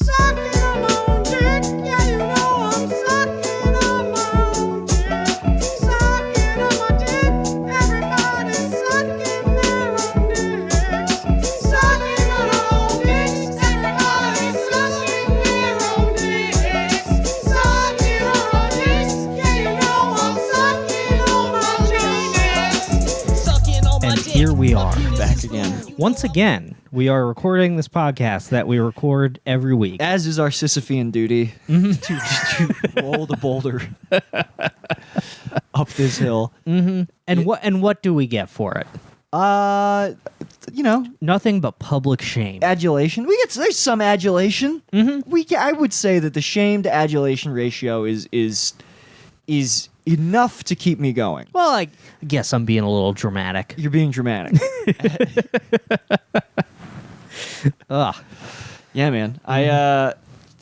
Sucking on my own dick, yeah, you know I'm sucking on my own dick. Sucking on my dick, everybody's sucking their own dicks. Sucking on our own dicks, everybody's sucking their own dicks. Sucking on our dicks, yeah, you know I'm sucking on my dicks. Sucking on my And dick. here we are. Back again. Once again, we are recording this podcast that we record every week. As is our Sisyphean duty to roll the boulder up this hill. And what do we get for it? You know, Nothing but public shame. adulation. There's some adulation. I would say that the shame to adulation ratio is enough to keep me going. Well, I guess I'm being a little dramatic. You're being dramatic. Ugh. Yeah, man.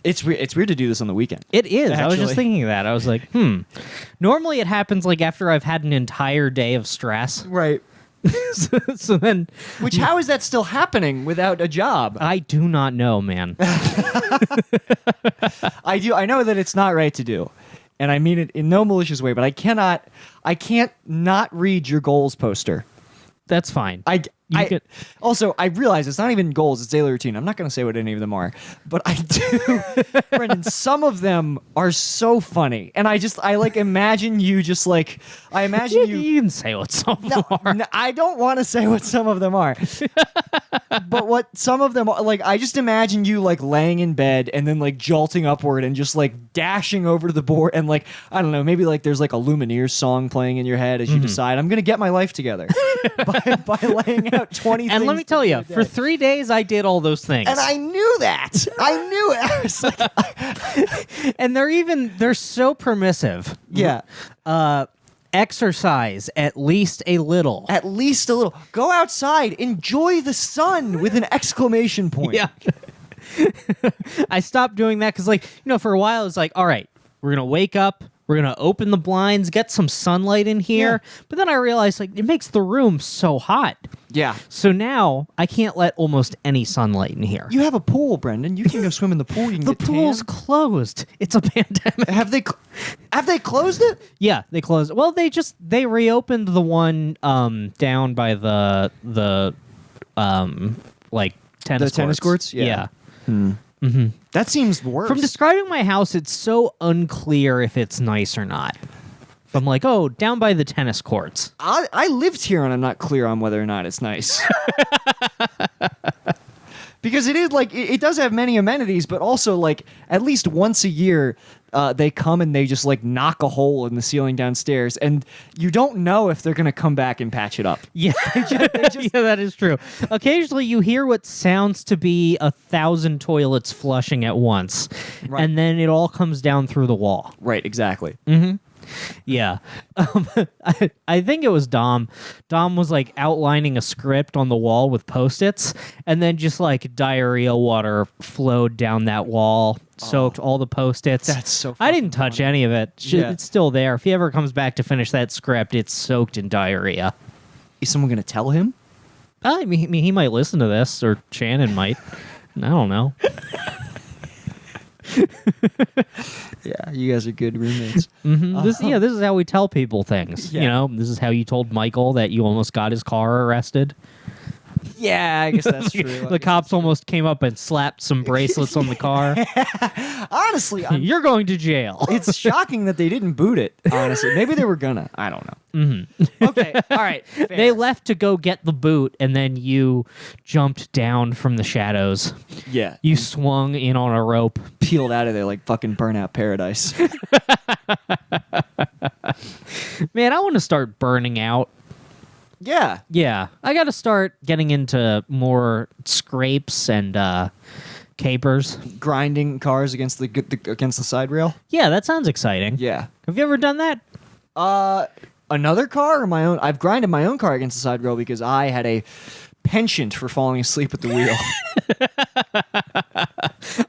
It's weird to do this on the weekend. It is. I was just Actually. thinking that. I was like, Normally it happens like after I've had an entire day of stress. Right. So then Which, how is that still happening without a job? I do not know, man. I know that it's not right to do. And I mean it in no malicious way, but I can't not read your goals poster. That's fine. I could- also, I realize it's not even goals, it's daily routine. I'm not going to say what any of them are, but I do. Brendan, some of them are so funny. And I imagine you just like, I imagine You can say what some No, are. no, I don't want to say what some of them are. But what some of them are, like, I just imagine you, like, laying in bed and then, like, jolting upward and just, like, dashing over to the board and, like, I don't know, maybe, like, there's, like, a Lumineers song playing in your head as you decide, I'm going to get my life together by laying out 20 And things let me to tell do you, a for day. 3 days I did all those things. And I knew that. I knew it. I was like, And they're so permissive. yeah. Exercise at least a little. At least a little. Go outside. Enjoy the sun with an exclamation point. Yeah. I stopped doing that because, for a while, it's like, all right, we're going to wake up, we're going to open the blinds, get some sunlight in here. Yeah. But then I realized, it makes the room so hot. Yeah. So now I can't let almost any sunlight in here. You have a pool, Brendan. You can go swim in the pool. You can The get pool's tan. closed. It's a pandemic. Have they closed it? Yeah, they closed. Well, they reopened the one down by the tennis tennis courts? Yeah. That seems worse. From describing my house, it's so unclear if it's nice or not. If I'm like, oh, down by the tennis courts. I lived here and I'm not clear on whether or not it's nice. Because it is it does have many amenities, but also at least once a year they come and they just knock a hole in the ceiling downstairs, and you don't know if they're gonna come back and patch it up. Yeah, yeah, that is true. Occasionally, you hear what sounds to be 1,000 toilets flushing at once, Right. and then it all comes down through the wall. Right, exactly. Yeah. I think it was Dom. Dom was outlining a script on the wall with Post-its, and then just diarrhea water flowed down that wall, soaked all the Post-its. That's so I didn't touch any of it. Yeah. It's still there. If he ever comes back to finish that script, it's soaked in diarrhea. Is someone gonna tell him? I mean, he might listen to this, or Shannon might. I don't know. Yeah, you guys are good roommates. This is how we tell people things. Yeah. This is how you told Michael that you almost got his car arrested. Yeah, I guess that's true. The cops almost came up and slapped some bracelets on the car. Honestly, You're going to jail. it's shocking that they didn't boot it, honestly. Maybe they were gonna. I don't know. Okay, all right. Fair. They left to go get the boot, and then you jumped down from the shadows. Yeah. You swung in on a rope. Peeled out of there like fucking Burnout Paradise. Man, I want to start burning out. Yeah. Yeah, I got to start getting into more scrapes and capers. Grinding cars against the side rail. Yeah, that sounds exciting. Yeah. Have you ever done that? Another car or my own? I've grinded my own car against the side rail because I had a penchant for falling asleep at the wheel.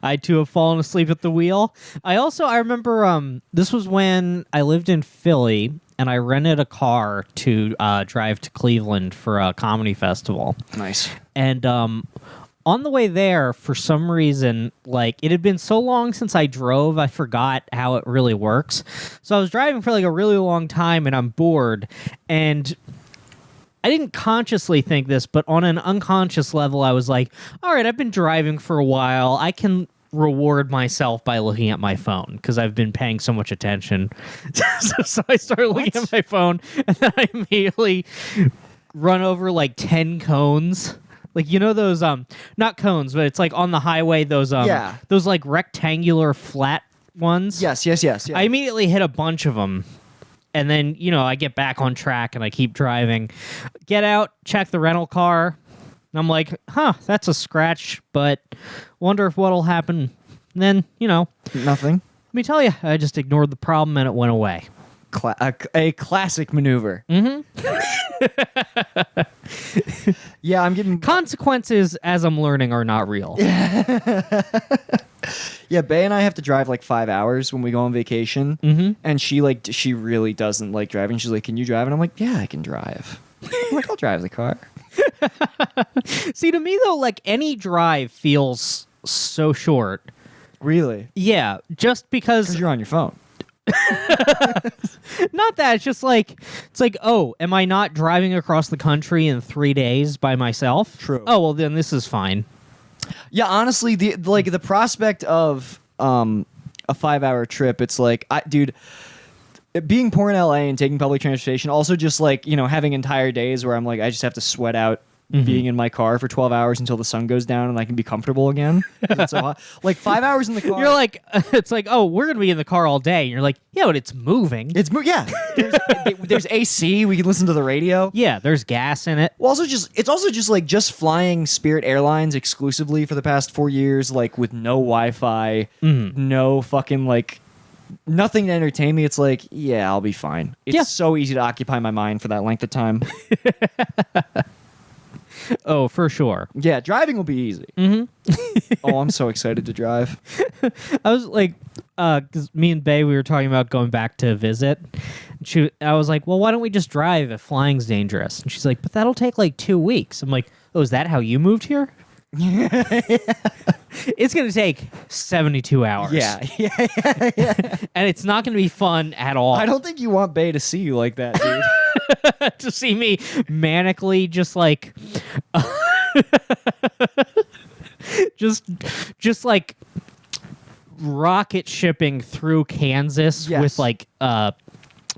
I too have fallen asleep at the wheel. I remember this was when I lived in Philly and I rented a car to drive to Cleveland for a comedy festival. Nice. And on the way there, for some reason, like it had been so long since I drove, I forgot how it really works. So I was driving for like a really long time and I'm bored. And I didn't consciously think this, but on an unconscious level, I was like, all right, I've been driving for a while. I can reward myself by looking at my phone because I've been paying so much attention. So I started looking at my phone and then I immediately run over like 10 cones. Like, you know those not cones, but it's like on the highway, those those like rectangular flat ones. Yes. I immediately hit a bunch of them. And then, you know, I get back on track and I keep driving. Get out, check the rental car. And I'm like, that's a scratch, but wonder if what'll happen. And then, you know, Nothing. let me tell you, I just ignored the problem and it went away. A classic maneuver. Mm-hmm. Yeah, I'm getting... Consequences, as I'm learning, are not real. Yeah, Bae and I have to drive like 5 hours when we go on vacation. Mm-hmm. And she really doesn't like driving. She's like, can you drive? And I'm like, yeah, I can drive. I'm like, I'll drive the car. See, to me, though, like any drive feels so short. Really? Yeah, just because... Because you're on your phone. Not that, it's like, oh, am I not driving across the country in 3 days by myself? True. Oh, well, then this is fine. Yeah, honestly, the prospect of a 5-hour trip, it's like, dude, being poor in LA and taking public transportation, also just like, you know, having entire days where I'm like, I just have to sweat out being in my car for 12 hours until the sun goes down and I can be comfortable again. 'Cause it's so hot. Like 5 hours in the car. You're like, it's like, oh, we're going to be in the car all day. And you're like, yeah, but it's moving. Yeah. There's AC. We can listen to the radio. Yeah, there's gas in it. Well, it's also just like flying Spirit Airlines exclusively for the past 4 years, like with no Wi-Fi, no fucking like nothing to entertain me. It's like, yeah, I'll be fine. It's so easy to occupy my mind for that length of time. Oh, for sure. Yeah, driving will be easy. Oh, I'm so excited to drive. I was like, because me and Bae, we were talking about going back to visit. I was like, well, why don't we just drive if flying's dangerous? And she's like, but that'll take like 2 weeks. I'm like, oh, is that how you moved here? It's going to take 72 hours. Yeah. And it's not going to be fun at all. I don't think you want Bae to see you like that, dude. To see me manically just like just like rocket shipping through Kansas with like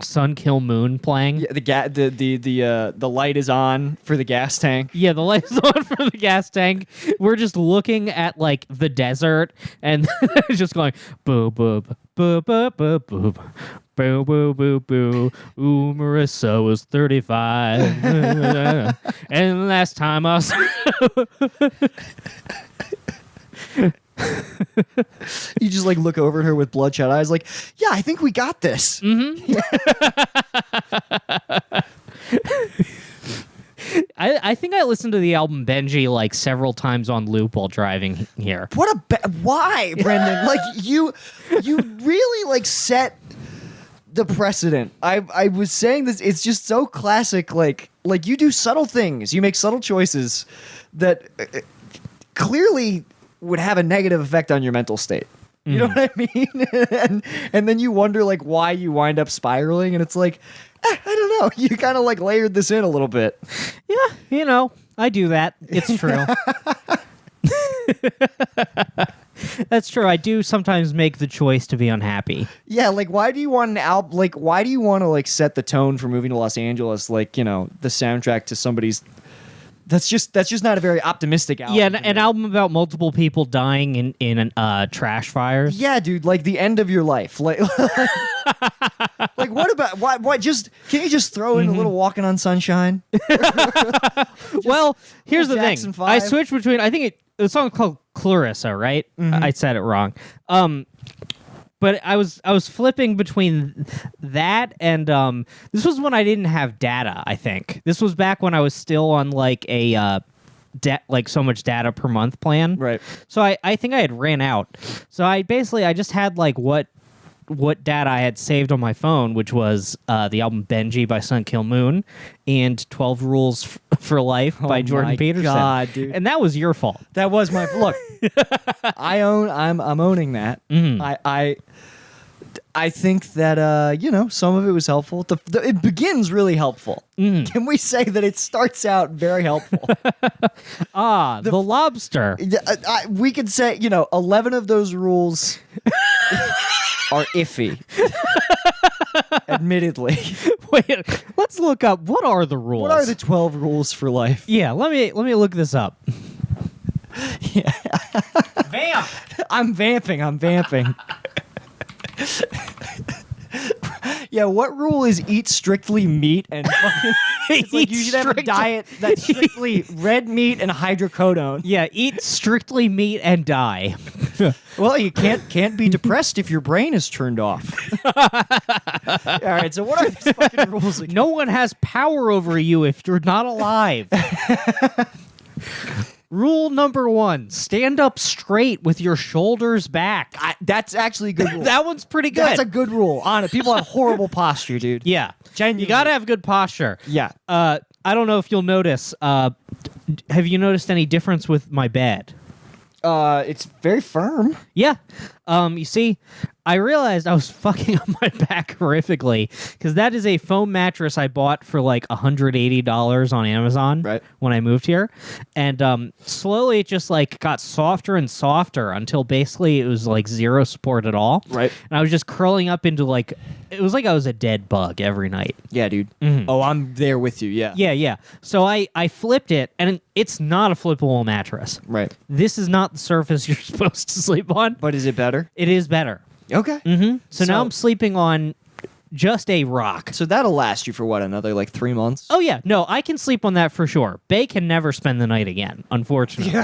Sun Kill Moon playing. Yeah, the light is on for the gas tank. Yeah, the light is on for the gas tank. We're just looking at like the desert and just going boo boo boo boo boo boo boo boo boo boo. Ooh, Marissa was 35, and last time I was. You just like look over at her with bloodshot eyes, like, yeah, I think we got this. I think I listened to the album Benji like several times on loop while driving here. Why, Brendan? Like you really like set the precedent. I was saying this. It's just so classic. Like you do subtle things. You make subtle choices that clearly would have a negative effect on your mental state. You know what I mean? and then you wonder like why you wind up spiraling, and it's like, I don't know. You kind of like layered this in a little bit. Yeah, you know, I do that. It's true. That's true. I do sometimes make the choice to be unhappy. Yeah, like why do you want an album? Like why do you want to like set the tone for moving to Los Angeles? Like, you know, the soundtrack to somebody's. That's just not a very optic album. Yeah, an album about multiple people dying in trash fires. Yeah, dude, like the end of your life. Like, like what about what? Just can you just throw in a little Walking on Sunshine? Well, here's the Jackson thing. 5. I switched between. I think the song called Clarissa, right? I said it wrong. But I was flipping between that and this was when I didn't have data, I think. This was back when I was still on like a like so much data per month plan. Right. So I think I had ran out. So I just had like what what data I had saved on my phone, which was the album Benji by Sun Kill Moon and 12 Rules for Life by Jordan my Peterson. God, dude. And that was your fault. That was my look. I'm owning that. I think that some of it was helpful. It begins really helpful. Can we say that it starts out very helpful? The lobster. We could say 11 of those rules are iffy. Admittedly, Wait, let's look up what are the rules. what are the 12 rules for life? Yeah, let me look this up. Vamp. I'm vamping. Yeah, what rule is eat strictly meat and fucking, it's like Eat you should have a strict- diet that's strictly red meat and hydrocodone. Yeah, eat strictly meat and die. Well, you can't be depressed if your brain is turned off. All right, so what are these fucking rules again? No one has power over you if you're not alive. Rule number 1, stand up straight with your shoulders back. That's actually a good rule. That one's pretty good. That's a good rule. Honest, people have horrible posture, dude. Yeah. Genuinely. You got to have good posture. Yeah. I don't know if you'll notice. Have you noticed any difference with my bed? It's very firm. Yeah. You see, I realized I was fucking up my back horrifically because that is a foam mattress I bought for like $180 on Amazon Right. when I moved here. And slowly it just like got softer and softer until basically it was like zero support at all. Right. And I was just curling up into like, it was like I was a dead bug every night. Yeah, dude. Oh, I'm there with you. Yeah. Yeah, yeah. So I flipped it, and it's not a flippable mattress. Right. This is not the surface you're supposed to sleep on. But is it better? It is better. Okay. So now So- I'm sleeping on just a rock. So that'll last you for what, another like 3 months? Oh, yeah. No, I can sleep on that for sure. Bay can never spend the night again, unfortunately.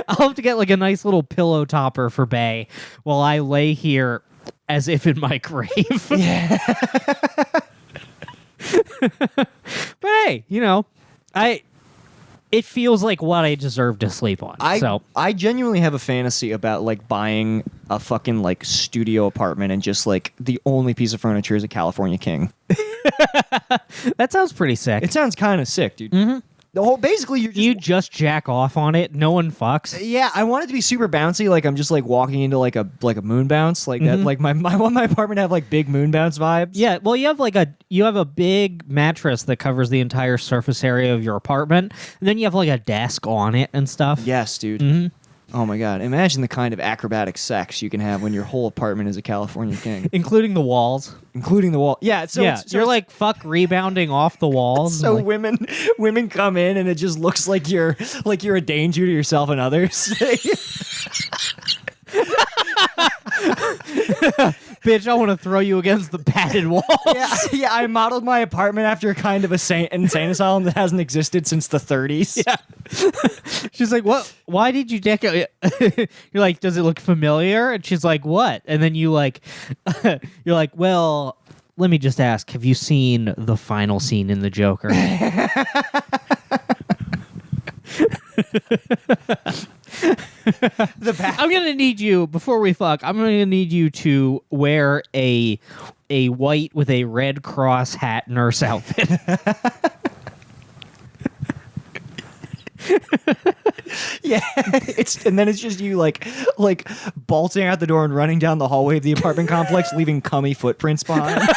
I'll have to get like a nice little pillow topper for Bay while I lay here as if in my grave. But hey, it feels like what I deserve to sleep on. I genuinely have a fantasy about like buying a fucking like studio apartment and just like the only piece of furniture is a California King. that sounds pretty sick. It sounds kind of sick, dude. Mm-hmm. The whole basically you're just You just jack off on it. No one fucks. yeah, I want it to be super bouncy. Like I'm just like walking into like a moon bounce like that. Like I want my apartment to have like big moon bounce vibes. Yeah, well, you have a big mattress that covers the entire surface area of your apartment, and then you have like a desk on it and stuff. Yes, dude. Oh my god! Imagine the kind of acrobatic sex you can have when your whole apartment is a California King, Including the walls. including the wall. Yeah, so yeah, it's, you're like fuck rebounding off the walls. so and, like, women come in and it just looks like you're a danger to yourself and others. bitch, I want to throw you against the padded walls. yeah. I modeled my apartment after kind of an insane asylum that hasn't existed since the 30s. Yeah. She's like, "What? Why did you decorate?" You're like, "Does it look familiar?" And she's like, "What?" And then you like, you're like, "Well, let me just ask: have you seen the final scene in The Joker?" I'm gonna need you before we fuck. I'm gonna need you to wear a white with a red cross hat nurse outfit. Yeah, and then it's just you like bolting out the door and running down the hallway of the apartment complex, leaving cummy footprints behind.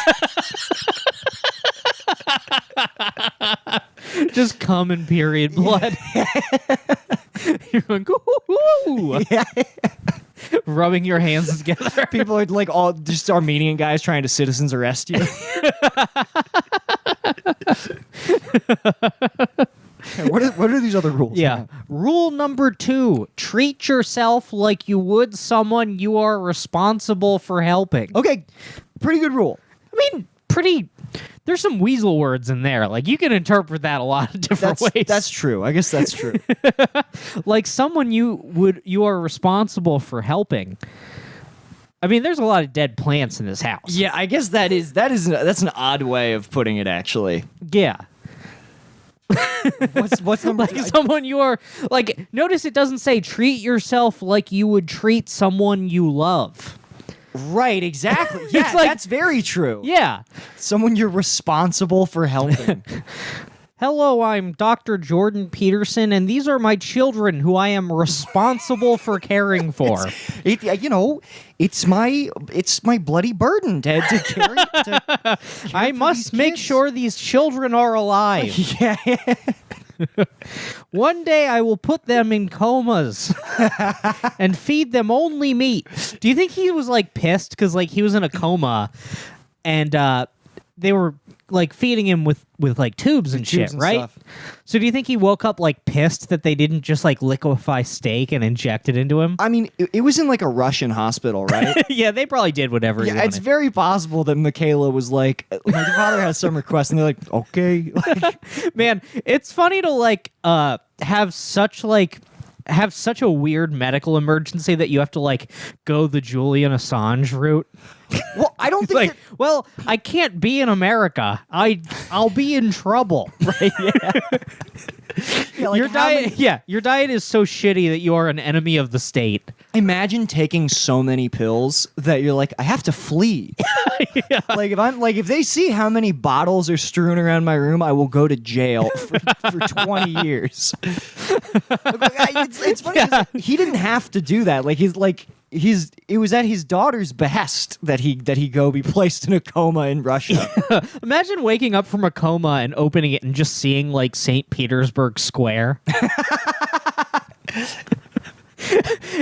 Just cum and period blood. You're going, ooh, Yeah. rubbing your hands together. People are like all just Armenian guys trying to citizens arrest you. What are these other rules? Yeah. Rule number 2, treat yourself like you would someone you are responsible for helping. Okay, pretty good rule. I mean, there's some weasel words in there. Like, you can interpret that a lot of different ways. That's true. I guess that's true. Like, someone you are responsible for helping. I mean, there's a lot of dead plants in this house. Yeah, I guess that's an odd way of putting it. Actually, Yeah. what's number? Like someone you are like, notice it doesn't say treat yourself like you would treat someone you love. Right, exactly. Yeah, like- that's very true. Yeah. Someone you're responsible for helping. Hello, I'm Dr. Jordan Peterson, and these are my children who I am responsible for caring for. It's my bloody burden to carry. I must make sure these children are alive. Yeah. One day I will put them in comas and feed them only meat. Do you think he was like pissed because like he was in a coma and they were like feeding him with like tubes and shit, and right? stuff. So do you think he woke up like pissed that they didn't just like liquefy steak and inject it into him? I mean, it was in like a Russian hospital, right? Yeah, they probably did whatever he Yeah, wanted. it's very possible that Michaela was like, my father has some requests, and they're like, okay. Like, Man, it's funny to like have such a weird medical emergency that you have to like go the Julian Assange route. well, I don't think Like, that, well, I can't be in America. I'll be in trouble. right, yeah. Yeah, like Your how diet, many- your diet is so shitty that you are an enemy of the state. imagine taking so many pills that you're like, I have to flee. Like if they see how many bottles are strewn around my room, I will go to jail for 20 years. It's funny 'cause he didn't have to do that. It was at his daughter's behest that he go be placed in a coma in Russia. Imagine waking up from a coma and opening it and just seeing like St. Petersburg Square.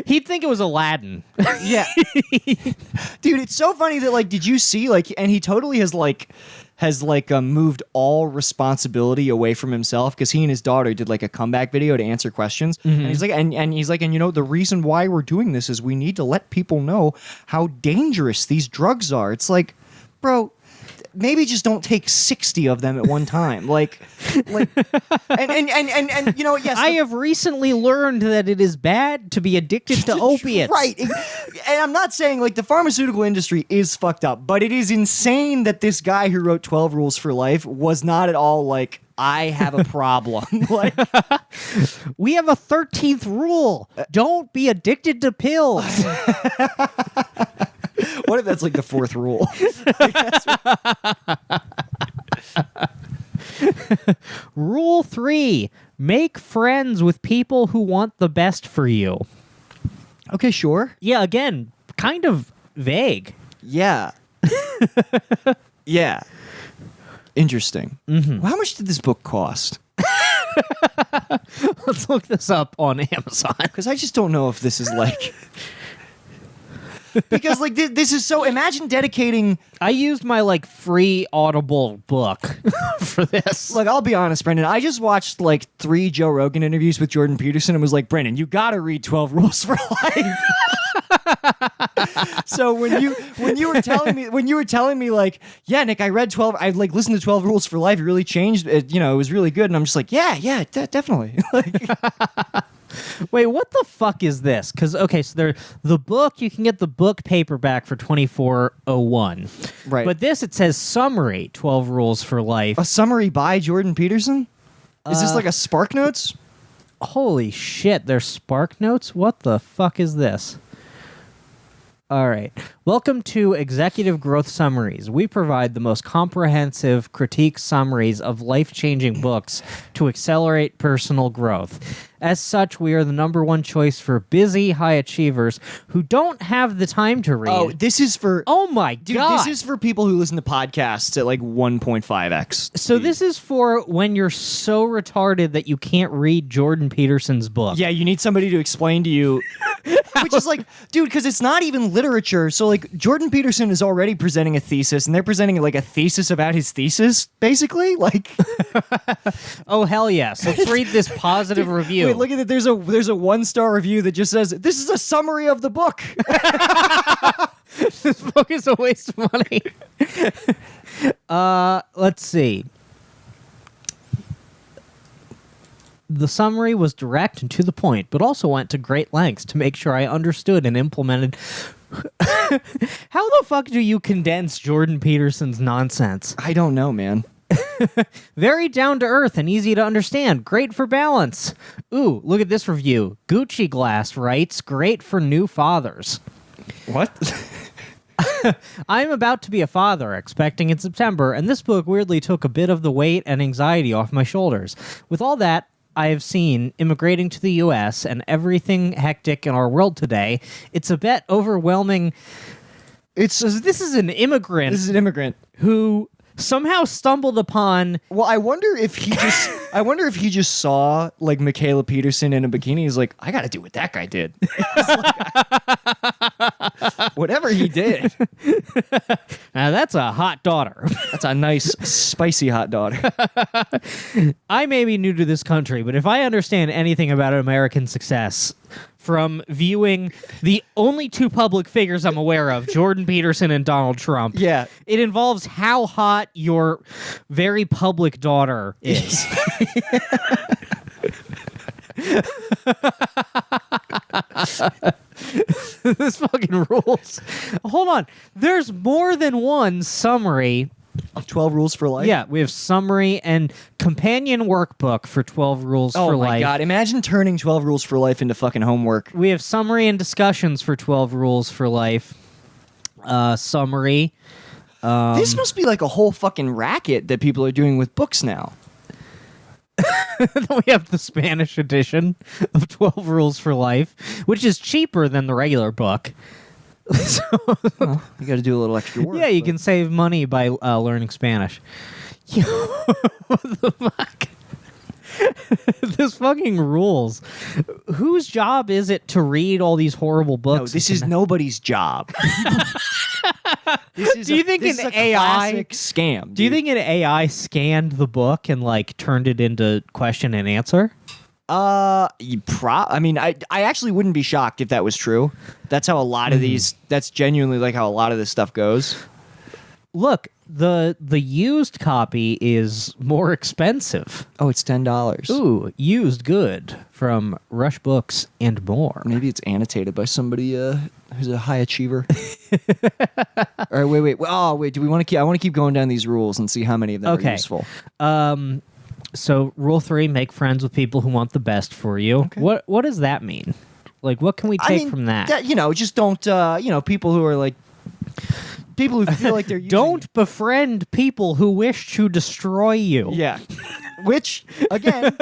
He'd think it was Aladdin. Yeah. Dude, it's so funny that like, did you see like, and he totally has moved all responsibility away from himself because he and his daughter did like a comeback video to answer questions. And he's like, and he's like, and you know, the reason why we're doing this is we need to let people know how dangerous these drugs are. It's like, bro, maybe just don't take 60 of them at one time. Like, and you know, yes, I have recently learned that it is bad to be addicted to opiates. Right. And I'm not saying like the pharmaceutical industry is fucked up, but it is insane that this guy who wrote 12 Rules for Life was not at all like, I have a problem. Like, We have a 13th rule. Don't be addicted to pills. what if that's like the fourth rule? Rule 3. Make friends with people who want the best for you. Okay, sure. Yeah, again, kind of vague. Yeah. Yeah. Interesting. Well, how much did this book cost? Let's look this up on Amazon. Because I just don't know if this is like... Because like this is so... Imagine dedicating... I used my like free Audible book for this. Look, I'll be honest, Brendan. I just watched like 3 Joe Rogan interviews with Jordan Peterson and was like, Brendan, you gotta read 12 Rules for Life. So when you were telling me like, yeah, Nick, I read 12, I like listened to 12 Rules for Life. It really changed. It, you know, it was really good. And I'm just like, yeah, definitely. Like, Wait, what the fuck is this? Because okay, so the book, you can get the book paperback for $24.01. Right. But this, it says summary 12 Rules for Life. a summary by Jordan Peterson? Is this like a Spark Notes? Holy shit, there's Spark Notes? What the fuck is this? All right. Welcome to Executive Growth Summaries. We provide the most comprehensive critique summaries of life-changing books to accelerate personal growth. As such, we are the #1 choice for busy high achievers who don't have the time to read. Oh, this is for... Oh my Dude, god. this is for people who listen to podcasts at like 1.5x. So this is for when you're so retarded that you can't read Jordan Peterson's book. Yeah, you need somebody to explain to you... Which is like, dude, because it's not even literature. So like, Jordan Peterson is already presenting a thesis, and they're presenting like a thesis about his thesis, basically. Like, Oh hell yes. Let's read this positive review. wait, look at it. There's a 1-star review that just says this is a summary of the book. This book is a waste of money. Let's see. The summary was direct and to the point, but also went to great lengths to make sure I understood and implemented. How the fuck do you condense Jordan Peterson's nonsense? I don't know, man. Very down to earth and easy to understand. Great for balance. Ooh, look at this review. Gucci Glass writes, great for new fathers. What? I'm about to be a father, expecting in September, and this book weirdly took a bit of the weight and anxiety off my shoulders. With all that I have seen immigrating to the U.S. and everything hectic in our world today, it's a bit overwhelming. This is an immigrant This is an immigrant. who somehow stumbled upon. Well, I wonder if he just saw like Michaela Peterson in a bikini. He's like, I got to do what that guy did. Whatever he did, Now that's a hot daughter. that's a nice spicy hot daughter. I may be new to this country, but if I understand anything about American success from viewing the only two public figures I'm aware of, Jordan Peterson and Donald Trump, Yeah. it involves how hot your very public daughter is. This fucking rules. Hold on. There's more than one summary. 12 Rules for Life. Yeah, we have summary and companion workbook for 12 Rules Oh for my Life. god! Imagine turning 12 Rules for Life into fucking homework. We have summary and discussions for 12 Rules for Life. Summary. This must be like a whole fucking racket that people are doing with books now. We have the Spanish edition of 12 Rules for Life, which is cheaper than the regular book. So, Well, you got to do a little extra work. yeah, you but- can save money by learning Spanish. What the fuck? This fucking rules. Whose job is it to read all these horrible books? No, this is nobody's job. Do you think this an is a AI classic scam? Do you dude. think an AI scanned the book and like turned it into question and answer? I mean, I actually wouldn't be shocked if that was true. That's how a lot of these. That's genuinely like how a lot of this stuff goes. Look, the used copy is more expensive. Oh, it's $10. Ooh, used good from Rush Books and more. Maybe it's annotated by somebody who's a high achiever. All right, wait. Oh, wait. Do we want to keep? I want to keep going down these rules and see how many of them Okay. are useful. So rule 3, make friends with people who want the best for you. Okay. What does that mean? Like, what can we take from that? Just don't. People who are like people who feel like they're using, Don't befriend people who wish to destroy you. Yeah. Which again,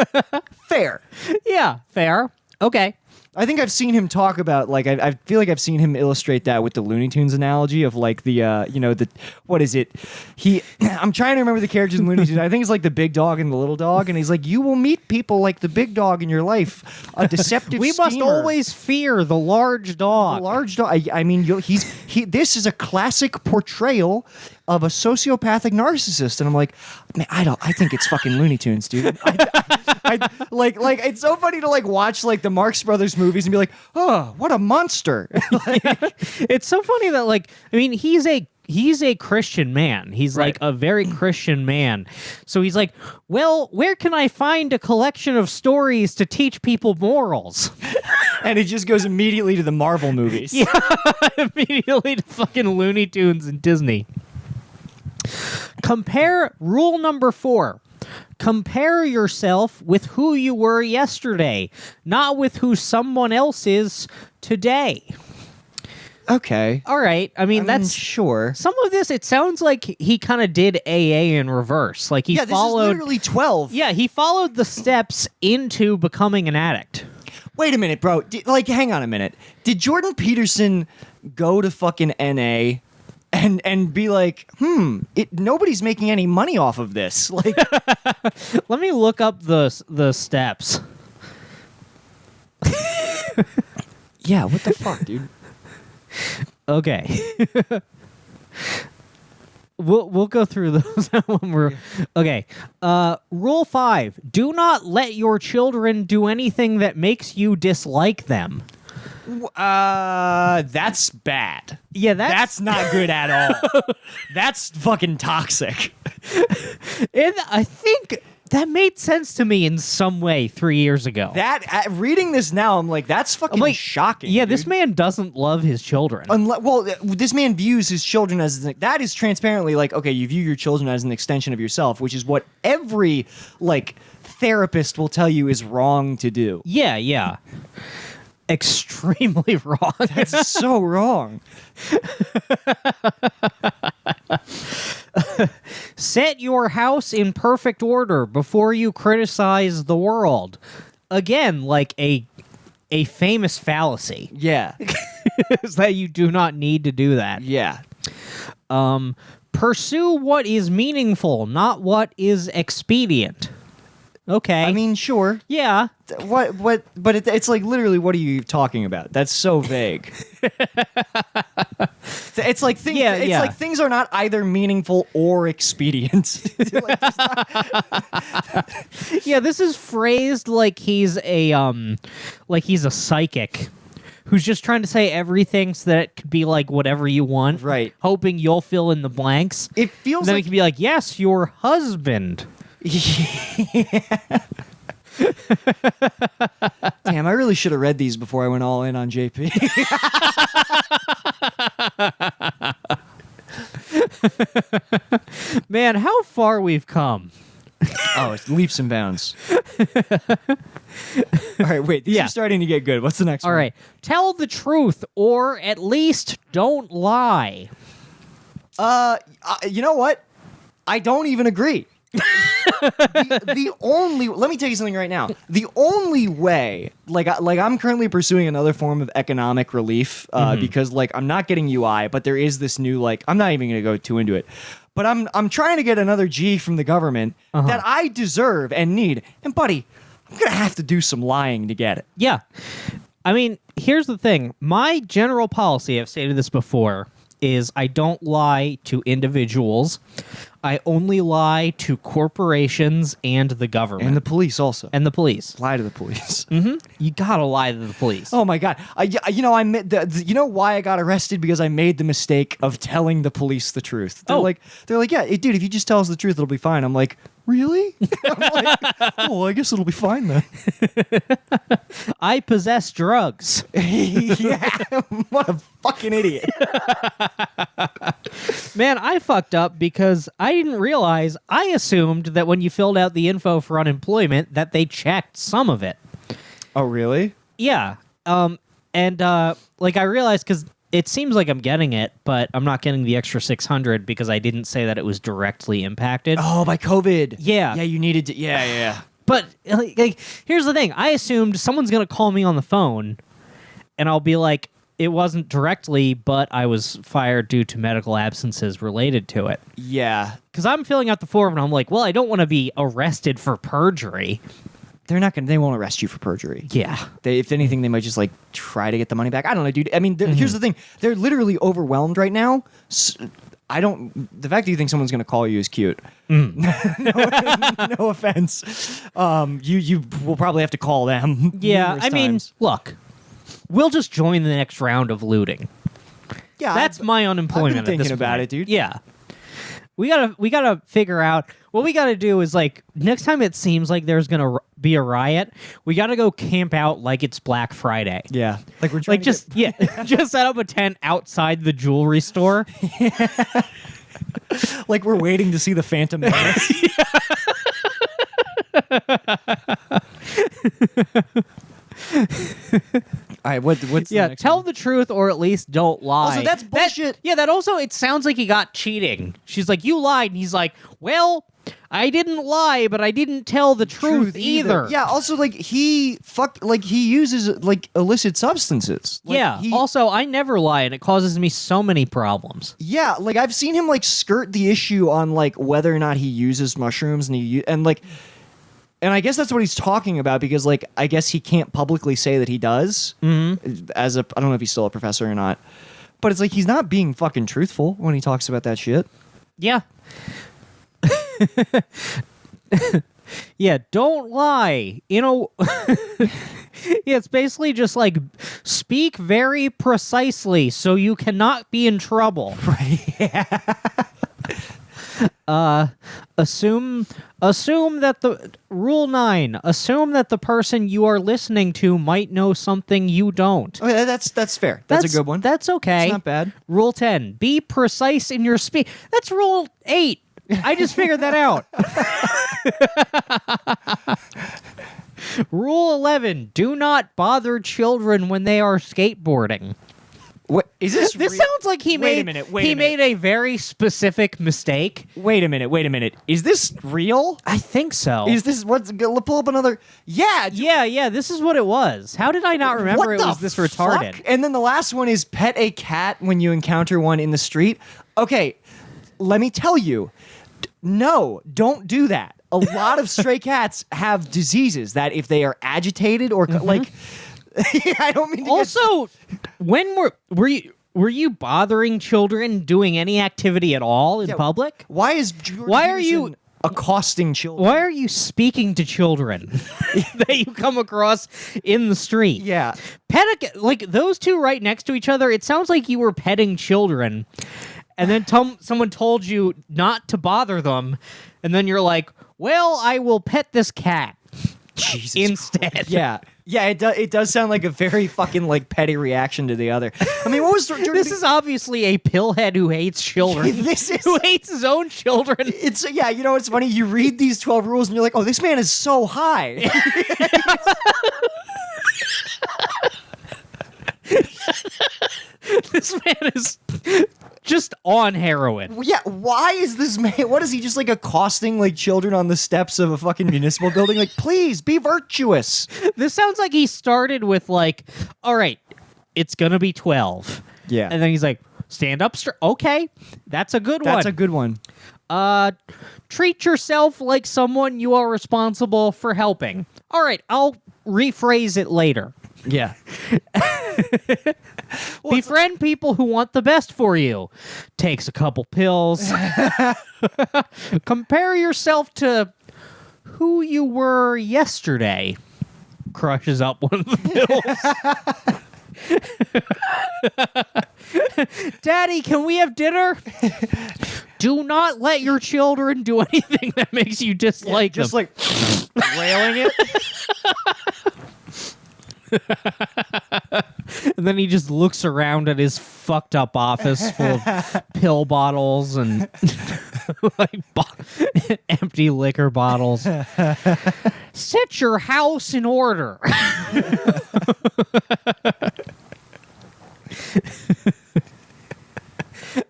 fair. Yeah, fair. Okay. I think I've seen him talk about like I feel like I've seen him illustrate that with the Looney Tunes analogy of like the the what is it? I'm trying to remember the characters in Looney Tunes. I think it's like the big dog and the little dog, and he's like, you will meet people like the big dog in your life, a deceptive. We must schemer. always fear the large dog. A large dog. I mean, this is a classic portrayal of a sociopathic narcissist, and I'm like, man, I think it's fucking Looney Tunes, dude. Like it's so funny to like watch like the Marx Brothers movies and be like, oh, what a monster. It's so funny that like I mean he's a Christian man. He's like a very Christian man. So he's like, well, where can I find a collection of stories to teach people morals? And it just goes immediately to the Marvel movies. Yeah, immediately to fucking Looney Tunes and Disney. Compare rule number 4. Compare yourself with who you were yesterday, not with who someone else is today. Okay. All right. I mean, that's sure. some of this. It sounds like he kind of did AA in reverse. Like he Yeah, this followed. is literally 12. Yeah, he followed the steps into becoming an addict. Wait a minute, bro. Hang on a minute. Did Jordan Peterson go to fucking NA and be like, nobody's making any money off of this? Like, Let me look up the steps. yeah, what the fuck, dude? Okay. We'll go through those when we're okay. Rule 5: do not let your children do anything that makes you dislike them. That's bad. Yeah, That's not good at all. That's fucking toxic. And I think that made sense to me in some way 3 years ago. Reading this now, I'm like, that's fucking I'm like, shocking. Yeah, dude. this man doesn't love his children. This man views his children as that is transparently like, okay, you view your children as an extension of yourself, which is what every like therapist will tell you is wrong to do. Yeah. extremely wrong. That's so wrong. Set your house in perfect order before you criticize the world. Again, like a famous fallacy Yeah. is that you do not need to do that. Yeah. Pursue what is meaningful, not what is expedient. Okay. I mean, sure. yeah. What? But it's like literally, what are you talking about? That's so vague. It's like things. Yeah, it's yeah. like things are not either meaningful or expedient. Like, Yeah, this is phrased like he's a psychic who's just trying to say everything so that it could be like whatever you want. Right. Hoping you'll fill in the blanks. it feels And then like it can be like, yes, your husband. Damn, I really should have read these before I went all in on JP. Man, how far we've come. Oh, it's leaps and bounds. All right, wait. These Yeah. are starting to get good. What's the next All one? right. Tell the truth, or at least don't lie. You know what? I don't even agree. the only let me tell you something right now. The only way, like I'm currently pursuing another form of economic relief because like I'm not getting UI, but there is this new like I'm not even going to go too into it. But I'm trying to get another G from the government that I deserve and need. And buddy, I'm going to have to do some lying to get it. Yeah. I mean, here's the thing. My general policy, I've stated this before, is I don't lie to individuals. I only lie to corporations and the government. And the police also. And the police. Lie to the police. You gotta lie to the police. Oh my god! You know why I got arrested? Because I made the mistake of telling the police the truth. They're like, yeah, dude, if you just tell us the truth, it'll be fine. I'm like, really? I'm like, oh, well, I guess it'll be fine then. I possess drugs. Yeah, what a fucking idiot. Man, I fucked up because I didn't realize. I assumed that when you filled out the info for unemployment, that they checked some of it. Oh, really? Yeah. Like I realized because it seems like I'm getting it, but I'm not getting the extra 600 because I didn't say that it was directly impacted. Oh, by COVID. Yeah. Yeah, you needed to. Yeah. But like, here's the thing: I assumed someone's gonna call me on the phone, and I'll be like, "It wasn't directly, but I was fired due to medical absences related to it." Yeah. Because I'm filling out the form, and I'm like, "Well, I don't want to be arrested for perjury." They won't arrest you for perjury. Yeah. If anything, they might just like try to get the money back. I don't know, dude. I mean, here's the thing: they're literally overwhelmed right now. The fact that you think someone's going to call you is cute. No offense. You will probably have to call them. Yeah. numerous I mean, times. look, we'll just join the next round of looting. yeah, That's my unemployment. I've been at this thinking about point. it, dude. Yeah. We gotta figure out what we gotta do is like next time it seems like there's gonna be a riot, we gotta go camp out like it's Black Friday. Yeah, like we're trying Like just just set up a tent outside the jewelry store. like we're waiting to see the Phantom Menace. All right, what's the Yeah, next tell one? the truth or at least don't lie. Also, that's bullshit. That also it sounds like he got cheating. She's like, "You lied," and he's like, "Well, I didn't lie, but I didn't tell the truth either." Yeah. Also, like he uses like illicit substances. Like, Yeah. Also, I never lie, and it causes me so many problems. Yeah, like I've seen him like skirt the issue on like whether or not he uses mushrooms, and I guess that's what he's talking about because like I guess he can't publicly say that he does. Mm-hmm. I don't know if he's still a professor or not, but it's like he's not being fucking truthful when he talks about that shit. Yeah. Yeah, don't lie. You know, yeah, it's basically just like speak very precisely so you cannot be in trouble. Right. Assume that the Rule 9, assume that the person you are listening to might know something you don't. Okay, that's fair. That's a good one. That's okay. It's not bad. Rule 10, be precise in your speech. That's Rule 8. I just figured that out. Rule 11: do not bother children when they are skateboarding. What is this? This real? sounds like he Wait a made minute, wait a made a very specific mistake. Wait a minute. Is this real? I think so. Is this what's? Pull up another. Yeah. yeah, this is what it was. How did I not remember What it the was this fuck? retarded? And then the last one is pet a cat when you encounter one in the street. Okay, let me tell you. No, don't do that. A lot of stray cats have diseases that if they are agitated or like. I don't mean to Also, when were you bothering children doing any activity at all in public? Why is Jordan Why are you- Peterson accosting children? Why are you speaking to children that you come across in the street? Yeah. Like those two right next to each other, it sounds like you were petting children. And then someone told you not to bother them, and then you're like, "Well, I will pet this cat Jesus instead." Yeah. Yeah, it does sound like a very fucking like petty reaction to the other. I mean, what was Jordan This is obviously a pillhead who hates children. This is- who hates his own children. It's yeah, you know it's funny. You read these 12 rules and you're like, oh, this man is so high. This man is just on heroin. Yeah, why is this man? What is he just like accosting like children on the steps of a fucking municipal building? Like, please be virtuous. This sounds like he started with like, all right, it's gonna be 12. Yeah. And then he's like, stand up straight. Okay, that's a good one. That's a good one. Treat yourself like someone you are responsible for helping. All right, I'll rephrase it later. Yeah. Befriend people who want the best for you. Takes a couple pills. Compare yourself to who you were yesterday. Crushes up one of the pills. Daddy, can we have dinner? Do not let your children do anything that makes you dislike Just them. like railing it. And then he just looks around at his fucked up office full of pill bottles and like empty liquor bottles. Set your house in order.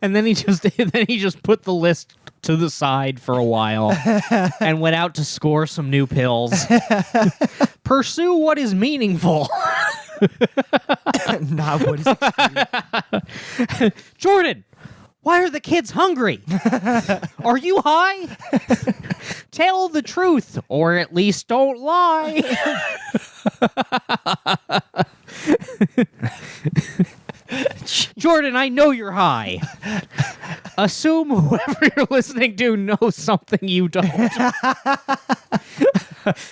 And then he just put the list to the side for a while and went out to score some new pills. Pursue what is meaningful. Not what is Jordan, why are the kids hungry? Are you high? Tell the truth, or at least don't lie. Jordan, I know you're high. Assume whoever you're listening to knows something you don't.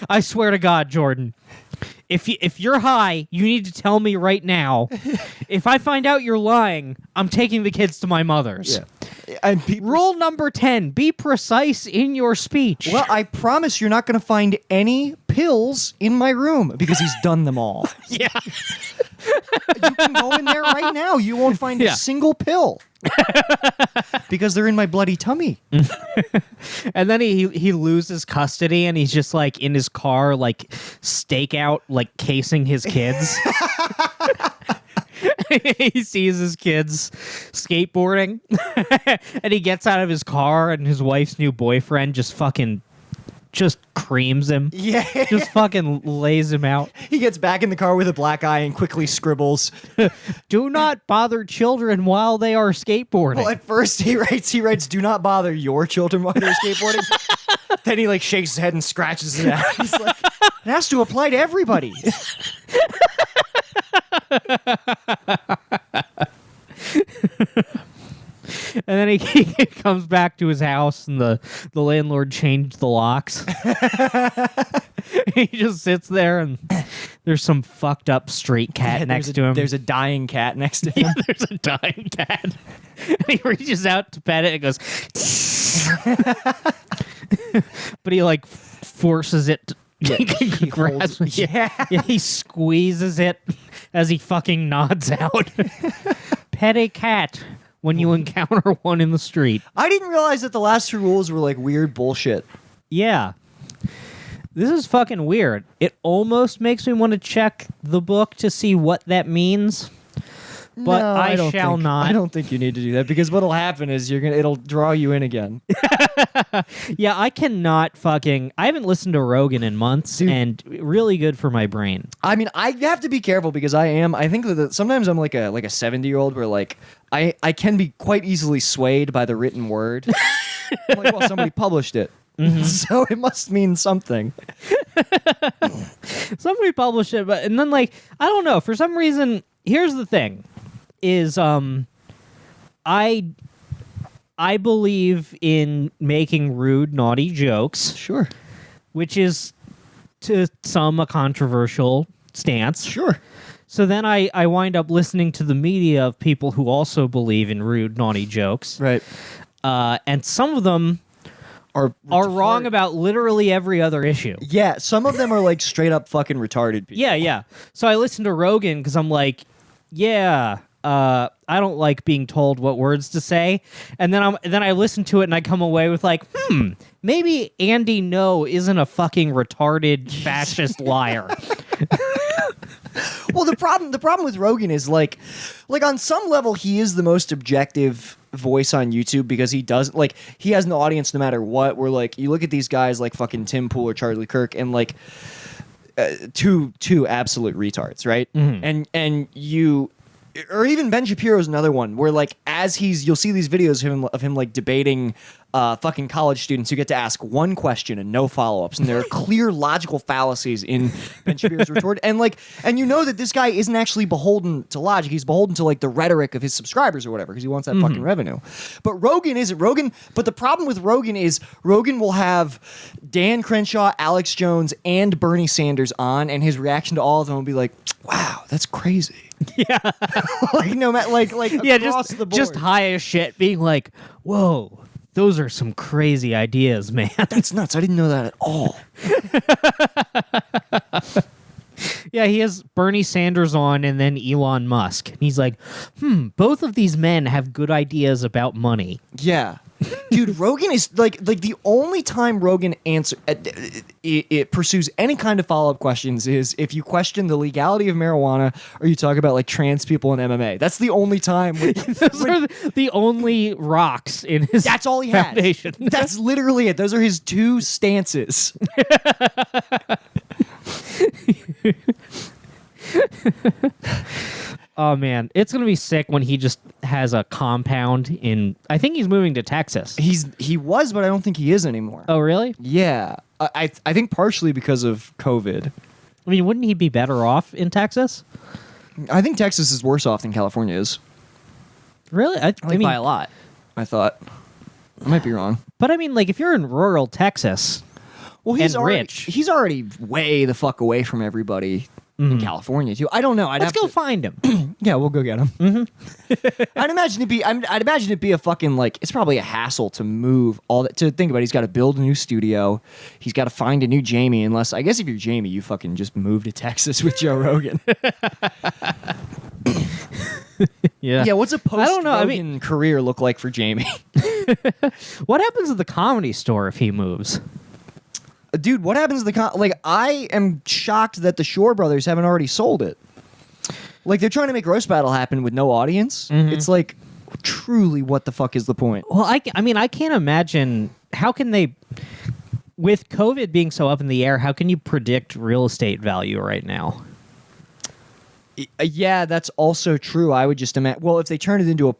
I swear to God, Jordan. If you're high, you need to tell me right now. If I find out you're lying, I'm taking the kids to my mother's. Yeah. And people, Rule number 10, be precise in your speech. well, I promise you're not going to find any pills in my room because he's done them all. yeah. You can go in there right now. You won't find Yeah. a single pill because they're in my bloody tummy. And then he loses custody and he's just like in his car, like stakeout, like casing his kids. He sees his kids skateboarding and he gets out of his car and his wife's new boyfriend just creams him. Yeah. Just fucking lays him out. He gets back in the car with a black eye and quickly scribbles. Do not bother children while they are skateboarding. Well, at first he writes, do not bother your children while they're skateboarding. Then he like shakes his head and scratches it out. He's like, it has to apply to everybody. And then he comes back to his house and the landlord changed the locks. He just sits there and there's some fucked up street cat next to him. There's a dying cat next to him. There's a dying cat. And he reaches out to pet it and goes, but he like forces it to he grasp holds- it. Yeah, he squeezes it as he fucking nods out. Pet a cat when you encounter one in the street. I didn't realize that the last two rules were like weird bullshit. Yeah. This is fucking weird. It almost makes me want to check the book to see what that means. But No, I don't shall think- not. I don't think you need to do that because what'll happen is it'll draw you in again. Yeah, I cannot fucking. I haven't listened to Rogan in months, Dude. and really good for my brain. I mean, I have to be careful because I think that sometimes I'm like a 70-year-old where like I can be quite easily swayed by the written word. I'm like, well, somebody published it. So it must mean something. Somebody published it, but and then like I don't know. For some reason, here's the thing: is I believe in making rude, naughty jokes, Sure. which is to some a controversial stance. Sure. So then I wind up listening to the media of people who also believe in rude, naughty jokes, Right. and some of them Are wrong retarded. about literally every other issue. Yeah, some of them are like straight up fucking retarded people. Yeah. So I listened to Rogan because I'm like, yeah, I don't like being told what words to say, and then I listen to it and I come away with like, maybe Andy No isn't a fucking retarded fascist liar. Well, the problem with Rogan is like on some level he is the most objective voice on YouTube because he does like he has an audience no matter what. Where like you look at these guys like fucking Tim Pool or Charlie Kirk and like two absolute retards, right? And you. Or even Ben Shapiro's another one where like as you'll see these videos of him like debating fucking college students who get to ask one question and no follow-ups, and there are clear logical fallacies in Ben Shapiro's retort, and you know that this guy isn't actually beholden to logic, he's beholden to like the rhetoric of his subscribers or whatever because he wants that fucking revenue. But Rogan isn't. But the problem with Rogan is Rogan will have Dan Crenshaw, Alex Jones, and Bernie Sanders on, and his reaction to all of them will be like, "Wow, that's crazy." Yeah. Like no matter like Yeah, across the board. just high as shit, being like, whoa, those are some crazy ideas, man. That's nuts. I didn't know that at all. Yeah, he has Bernie Sanders on and then Elon Musk. And he's like, both of these men have good ideas about money. Yeah. Dude, Rogan is like the only time Rogan it pursues any kind of follow-up questions is if you question the legality of marijuana or you talk about like trans people in MMA. That's the only time. Those are the only rocks in his That's all he has. foundation. That's literally it. Those are his two stances. Oh, man. It's going to be sick when he just has a compound in... I think he's moving to Texas. He was, but I don't think he is anymore. Oh, really? Yeah. I think partially because of COVID. I mean, wouldn't he be better off in Texas? I think Texas is worse off than California is. Really? I mean, by a lot. I thought. I might be wrong. but I mean, like, if you're in rural Texas... Well, he's And already rich. he's already way the fuck away from everybody in California too. I don't know. Let's go find him. Yeah, we'll go get him. I'd imagine it'd be a fucking like it's probably a hassle to move all that. To think about, he's got to build a new studio. He's got to find a new Jamie. Unless I guess if you're Jamie, you fucking just move to Texas with Joe Rogan. Yeah. Yeah, what's a post I don't know, I Rogan career look like for Jamie? What happens at the Comedy Store if he moves? Dude, what happens to the I am shocked that the Shore Brothers haven't already sold it. Like they're trying to make Roast Battle happen with no audience. It's like truly what the fuck is the point? Well, I mean, I can't imagine how can they, with COVID being so up in the air, how can you predict real estate value right now? Yeah, that's also true. I would just imagine. Well, if they turn it into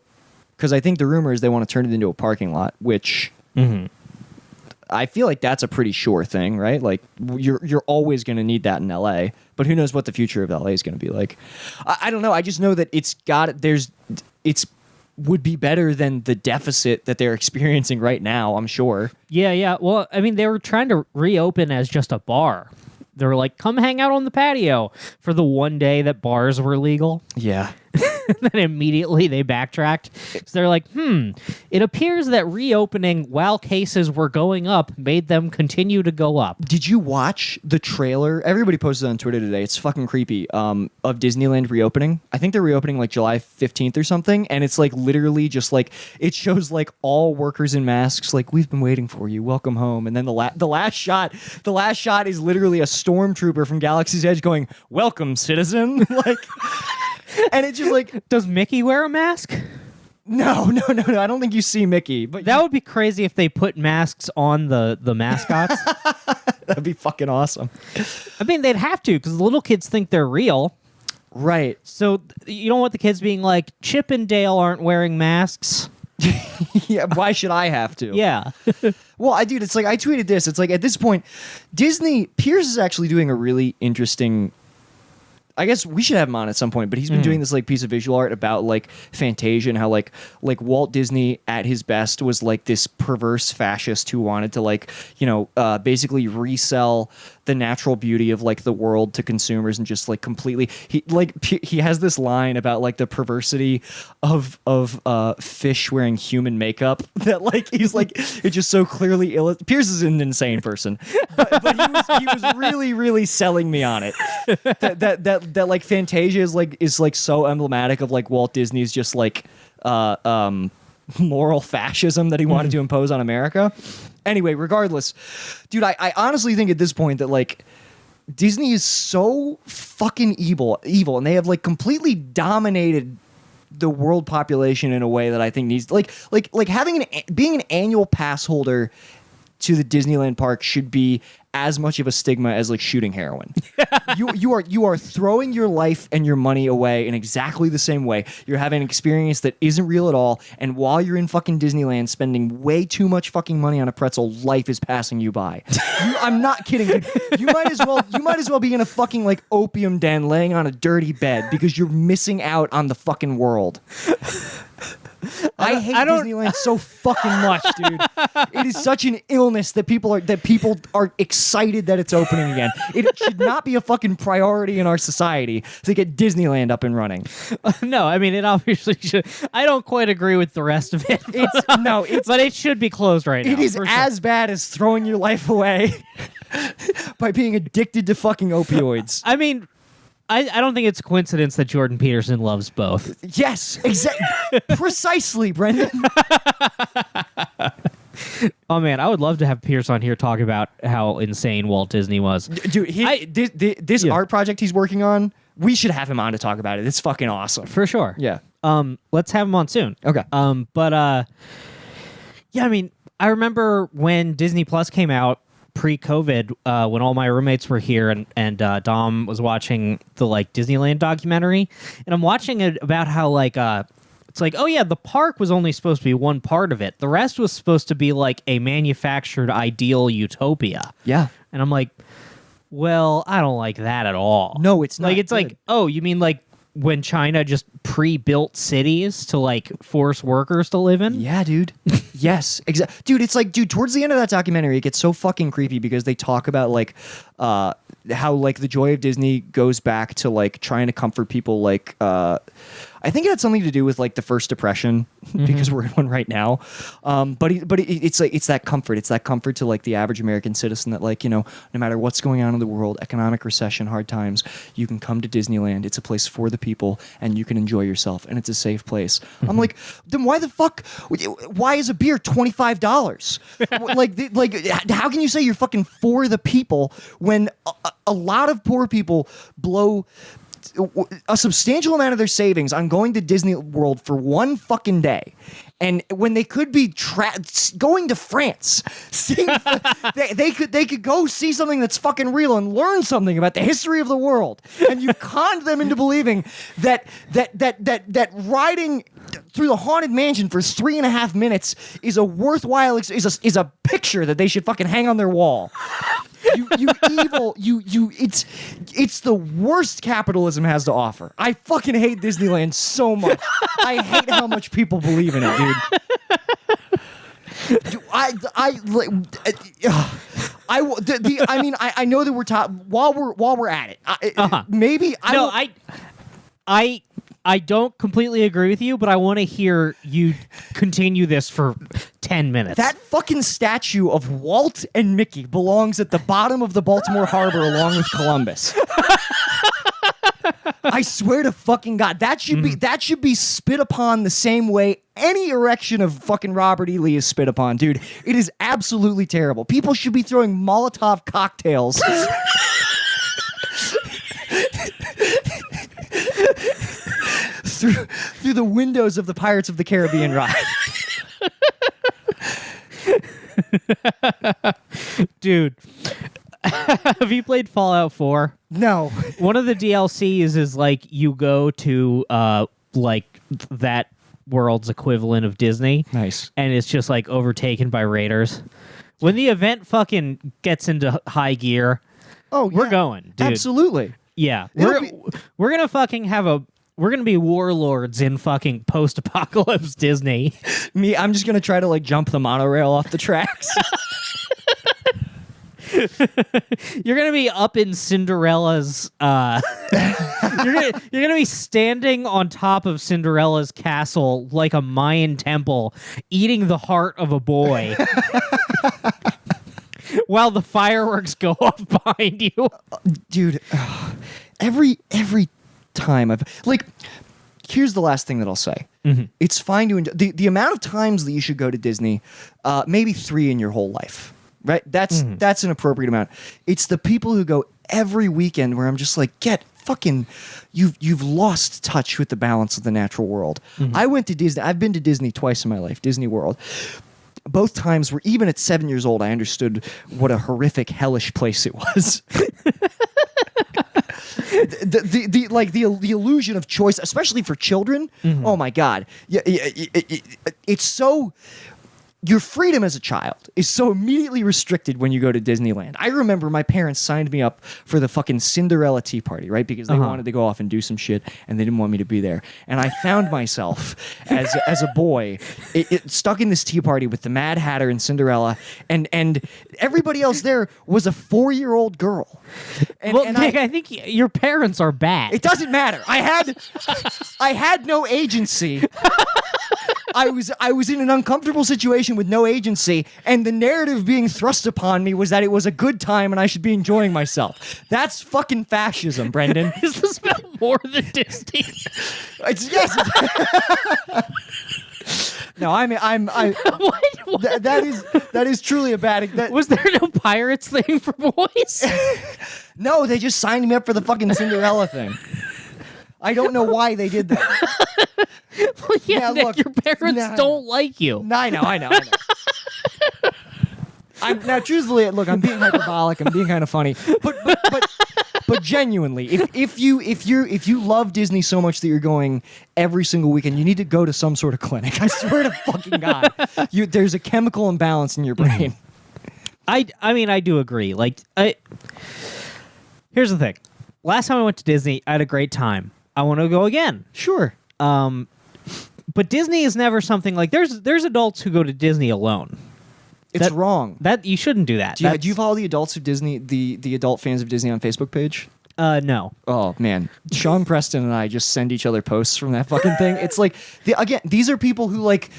because I think the rumor is they want to turn it into a parking lot, which I feel like that's a pretty sure thing, right? Like you're always going to need that in LA, but who knows what the future of LA is going to be like? I don't know. I just know that it's would be better than the deficit that they're experiencing right now. I'm sure. Yeah. Well, I mean, they were trying to reopen as just a bar. They were like, come hang out on the patio for the one day that bars were legal. Yeah. then immediately they backtracked. So they're like, it appears that reopening while cases were going up made them continue to go up. Did you watch the trailer? Everybody posted on Twitter today. It's fucking creepy. Of Disneyland reopening. I think they're reopening like July 15th or something, and it's like literally just like it shows like all workers in masks. Like, we've been waiting for you. Welcome home. And then the last shot is literally a stormtrooper from Galaxy's Edge going, "Welcome, citizen." Like, and it's just like, Does Mickey wear a mask? no. I don't think you see Mickey, but That would be crazy if they put masks on the mascots. that'd be fucking awesome. I mean, they'd have to because the little kids think they're real. Right. So you don't want the kids being like, Chip and Dale aren't wearing masks. Yeah. Why should I have to? Yeah. Well, dude, it's like I tweeted this. It's like at this point, Pierce is actually doing a really interesting. I guess we should have him on at some point, but he's been doing this like piece of visual art about like Fantasia and how like Walt Disney at his best was like this perverse fascist who wanted to like, basically resell the natural beauty of like the world to consumers and just like completely he has this line about like the perversity of fish wearing human makeup that like he's like it's just so clearly Pierce is an insane person, but he was really really selling me on it that like Fantasia is like so emblematic of like Walt Disney's just like moral fascism that he wanted to impose on America. Anyway, regardless, dude, I honestly think at this point that like Disney is so fucking evil, and they have like completely dominated the world population in a way that I think needs like having being an annual pass holder to the Disneyland park should be as much of a stigma as like shooting heroin. you are throwing your life and your money away in exactly the same way. You're having an experience that isn't real at all, and while you're in fucking Disneyland spending way too much fucking money on a pretzel, life is passing you by. I'm not kidding, dude. You might as well be in a fucking like opium den laying on a dirty bed because you're missing out on the fucking world. I hate Disneyland so fucking much, dude. It is such an illness that people are excited that it's opening again. It should not be a fucking priority in our society to get Disneyland up and running. No, I mean, it obviously should. I don't quite agree with the rest of it. But it should be closed right now. It is as bad as throwing your life away by being addicted to fucking opioids. I mean, I don't think it's a coincidence that Jordan Peterson loves both. Yes, exactly. Precisely, Brendan. Oh man, I would love to have Pierce on here talk about how insane Walt Disney was. Dude, this art project he's working on, we should have him on to talk about it. It's fucking awesome. For sure. Yeah. Let's have him on soon. Okay. Yeah, I mean, I remember when Disney Plus came out pre-COVID, when all my roommates were here and Dom was watching the like Disneyland documentary, and I'm watching it about how like it's like, oh yeah, the park was only supposed to be one part of it. The rest was supposed to be like a manufactured ideal utopia. Yeah. And I'm like, well, I don't like that at all. No, it's not like it's good. like, oh, you mean like when China just pre-built cities to like force workers to live in? Yeah, dude. Yes, exactly. Dude, it's like, dude, towards the end of that documentary, it gets so fucking creepy because they talk about like how like the joy of Disney goes back to like trying to comfort people like I think it had something to do with like the first depression because we're in one right now. But it's like it's that comfort to like the average American citizen that like, no matter what's going on in the world, economic recession, hard times, you can come to Disneyland. It's a place for the people and you can enjoy yourself and it's a safe place. I'm like, then why the fuck? Why is a beer $25? like how can you say you're fucking for the people when a lot of poor people blow a substantial amount of their savings on going to Disney World for one fucking day, and when they could be going to France, seeing, they could go see something that's fucking real and learn something about the history of the world, and you conned them into believing that riding through the Haunted Mansion for 3.5 minutes is a worthwhile is a picture that they should fucking hang on their wall. You evil, it's the worst capitalism has to offer. I fucking hate Disneyland so much. I hate how much people believe in it, dude. I mean, I know that we're while we're at it. Maybe I I don't completely agree with you, but I want to hear you continue this for 10 minutes. That fucking statue of Walt and Mickey belongs at the bottom of the Baltimore Harbor along with Columbus. I swear to fucking God, that should be spit upon the same way any erection of fucking Robert E. Lee is spit upon, dude. It is absolutely terrible. People should be throwing Molotov cocktails through the windows of the Pirates of the Caribbean ride. Dude, have you played Fallout 4? No. One of the DLCs is like you go to like that world's equivalent of Disney. Nice. And it's just like overtaken by raiders. When the event fucking gets into high gear, Oh, we're yeah. going, dude. Absolutely. Yeah. It'll We're gonna fucking we're gonna be warlords in fucking post-apocalypse Disney. I'm just gonna try to like jump the monorail off the tracks. You're gonna be up in Cinderella's. You're gonna be standing on top of Cinderella's castle like a Mayan temple, eating the heart of a boy, while the fireworks go off behind you. Dude, every time I've like, here's the last thing that I'll say. It's fine to enjoy the amount of times that you should go to Disney, maybe 3 in your whole life. Right? That's an appropriate amount. It's the people who go every weekend where I'm just like, you've lost touch with the balance of the natural world. I went to Disney. I've been to Disney twice in my life, Disney World. Both times were, even at 7 years old, I understood what a horrific, hellish place it was. the illusion of choice, especially for children. Oh my God. It's so. Your freedom as a child is so immediately restricted when you go to Disneyland. I remember my parents signed me up for the fucking Cinderella Tea Party, right? Because they wanted to go off and do some shit, and they didn't want me to be there. And I found myself as a boy stuck in this tea party with the Mad Hatter and Cinderella, and everybody else there was a 4-year-old girl. And Nick, I think your parents are bad. it doesn't matter. I had no agency. I was in an uncomfortable situation with no agency, and the narrative being thrust upon me was that it was a good time and I should be enjoying myself. That's fucking fascism, Brendan. Is this about more than Disney? Yes. No, What? that is truly a bad. Was there no pirates thing for boys? No, they just signed me up for the fucking Cinderella thing. I don't know why they did that. Well, yeah, Nick, look, your parents don't like you. I know. Now, truthfully, look, I'm being hyperbolic. I'm being kind of funny, but genuinely, if you love Disney so much that you're going every single weekend, you need to go to some sort of clinic. I swear to fucking God, there's a chemical imbalance in your brain. I mean, I do agree. Like, here's the thing. Last time I went to Disney, I had a great time. I want to go again. Sure. But Disney is never something like there's adults who go to Disney alone. It's wrong. That you shouldn't do that. Do you follow the adults of Disney, the adult fans of Disney on Facebook page? No. Oh man, Sean Preston and I just send each other posts from that fucking thing. It's like these are people who like,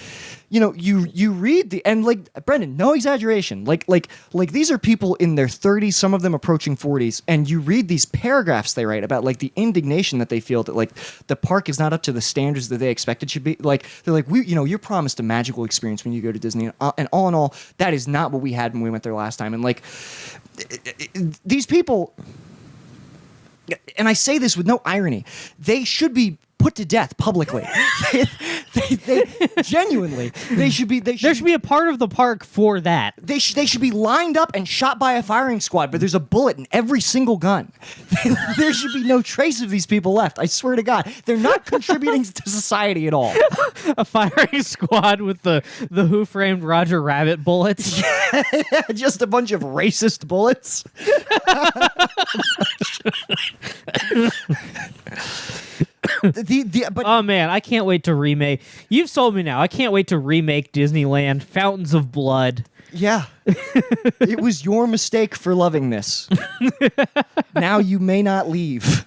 you read and like Brendan, no exaggeration. Like these are people in their 30s, some of them approaching 40s, and you read these paragraphs they write about like the indignation that they feel that like the park is not up to the standards that they expect it should be. Like they're like, you're promised a magical experience when you go to Disney, and all in all, that is not what we had when we went there last time. And like these people. And I say this with no irony, they should be put to death publicly. they genuinely, there should be a part of the park for that. They should be lined up and shot by a firing squad, but there's a bullet in every single gun. There should be no trace of these people left. I swear to God, they're not contributing to society at all. A firing squad with the Who Framed Roger Rabbit bullets. Just a bunch of racist bullets. But Oh man, I can't wait to remake. You've sold me now. I can't wait to remake Disneyland Fountains of Blood. yeah, it was your mistake for loving this. Now you may not leave.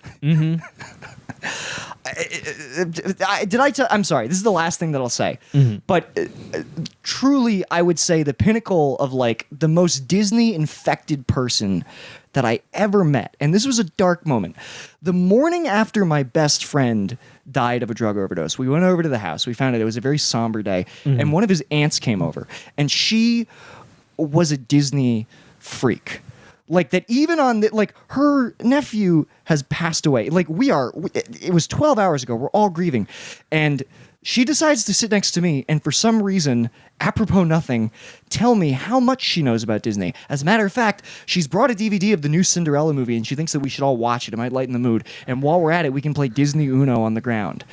I'm sorry. This is the last thing that I'll say. But truly, I would say the pinnacle of like the most Disney infected person that I ever met. And this was a dark moment. The morning after my best friend died of a drug overdose, we went over to the house. We found out it was a very somber day. And one of his aunts came over. And she was a Disney freak. Like that, even on the, like her nephew has passed away. Like it was 12 hours ago. We're all grieving, and she decides to sit next to me, and for some reason, apropos nothing, tell me how much she knows about Disney. As a matter of fact, she's brought a DVD of the new Cinderella movie, and she thinks that we should all watch it. It might lighten the mood. And while we're at it, we can play Disney Uno on the ground.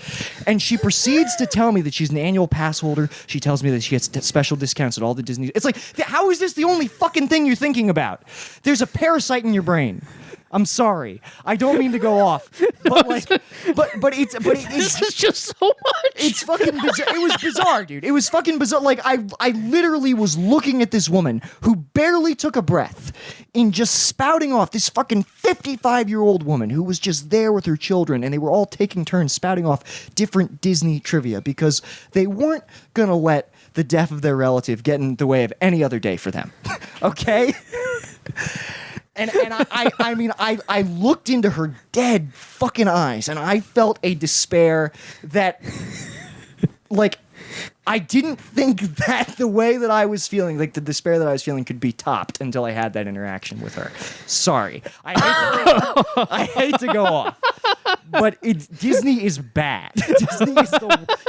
And she proceeds to tell me that she's an annual pass holder. She tells me that she gets special discounts at all the Disney. It's like, how is this the only fucking thing you're thinking about? There's a parasite in your brain. I'm sorry. I don't mean to go off, but like, This is just so much. it's fucking bizarre. It was bizarre, dude. It was fucking bizarre. Like I literally was looking at this woman who barely took a breath in just spouting off this fucking 55-year-old woman who was just there with her children, and they were all taking turns spouting off different Disney trivia because they weren't gonna let the death of their relative get in the way of any other day for them. Okay? And I mean, I looked into her dead fucking eyes, and I felt a despair that, like, I didn't think that the way that I was feeling, like the despair that I was feeling, could be topped until I had that interaction with her. Sorry, I hate to go off, but Disney is bad. Disney is